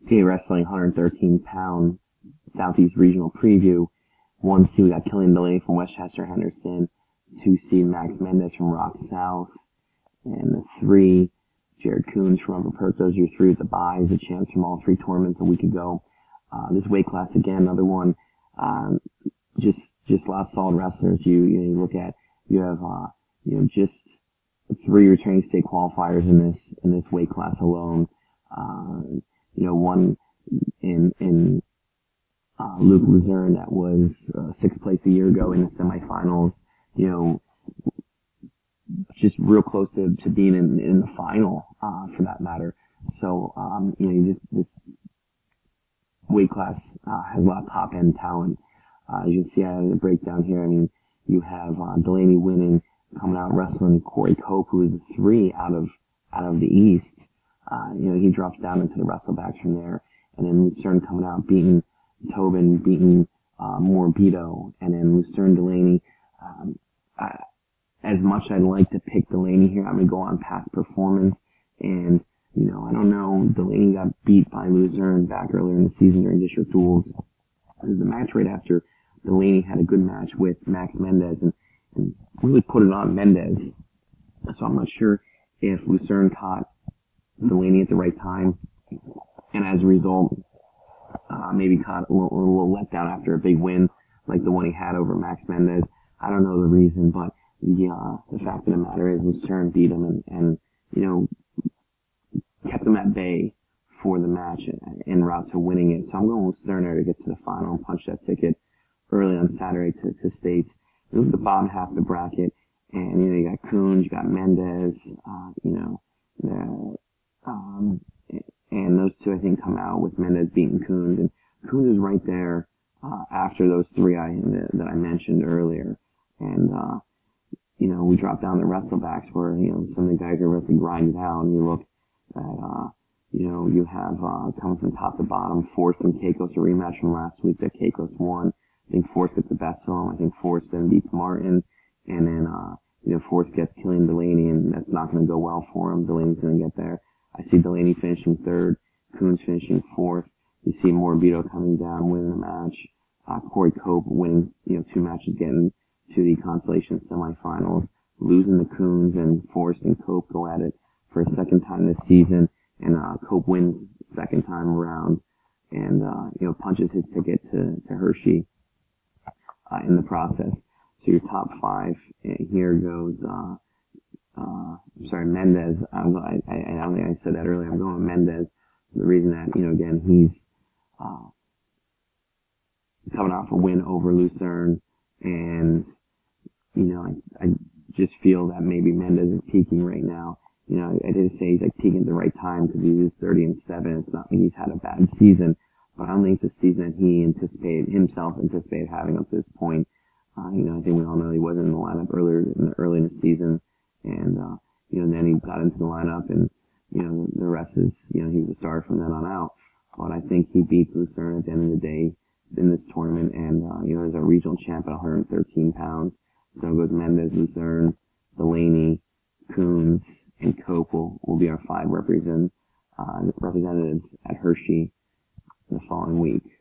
PA Wrestling 113-pound Southeast Regional Preview. 1 seed, we got Killian Delaney from Westchester Henderson. 2 seed, Max Mendez from Rock South. And the 3, Jared Coons from Upper Perk. Those are your 3 with the buys, the champs from all 3 tournaments a week ago. This weight class, again, another one, just a lot of solid wrestlers. You look at, you have, just 3 returning state qualifiers in this weight class alone. One in Luke Luzerne that was 6th place a year ago in the semifinals. Just real close to being in the final, for that matter. So, this weight class has a lot of top end talent. You can see I had a breakdown here. I mean, you have Delaney winning, coming out wrestling Corey Cope, who is the 3 out of the East. He drops down into the wrestlebacks from there, and then Lucerne coming out beating Tobin, beating Morbido, and then Lucerne Delaney. As much as I'd like to pick Delaney here, I'm going to go on past performance. And, I don't know, Delaney got beat by Luzerne back earlier in the season during district duels. It was the match right after Delaney had a good match with Max Mendez and really put it on Mendez. So I'm not sure if Lucerne caught Delaney at the right time, and as a result, maybe caught a little letdown after a big win like the one he had over Max Mendez. I don't know the reason, but the fact of the matter is Lucerne beat him and kept him at bay for the match en route to winning it. So I'm going with Lucerne to get to the final and punch that ticket early on Saturday to states. You look at the bottom half of the bracket, and you got Coons, you got Mendez, and those 2 I think come out with Mendez beating Coons, and Coons is right there after those 3 that I mentioned earlier. And we drop down the wrestlebacks where some of the guys are really grinded out, and you look at you have coming from top to bottom, Forrest and Keikos, a rematch from last week that Keikos won. I think Forrest gets the best of him. I think Forrest then beats Martin, and then Forrest gets Killian Delaney, and that's not going to go well for him. Delaney's going to get there. I see Delaney finishing 3rd, Coons finishing 4th. You see Morbido coming down, winning the match. Corey Cope winning 2 matches, getting to the consolation semifinals, losing to Coons, and Forrest and Cope go at it for a 2nd time this season, and Cope wins 2nd time around, and punches his ticket to Hershey in the process. So your top 5 here goes. Mendez. I don't think I said that earlier. I'm going with Mendez. The reason that again he's coming off a win over Lucerne, and I just feel that maybe Mendez is peaking right now. I did say he's peaking at the right time because he was 30-7. It's not like he's had a bad season, but I don't think it's a season that he anticipated having up to this point. I think we all know he wasn't in the lineup early in the season, and then he got into the lineup, and the rest is he was a starter from then on out. But I think he beats Lucerne at the end of the day in this tournament, and as a regional champ at 113 pounds. So it goes Mendez, Lucerne, Delaney, Coons, and Cope will be our 5 representatives at Hershey the following week.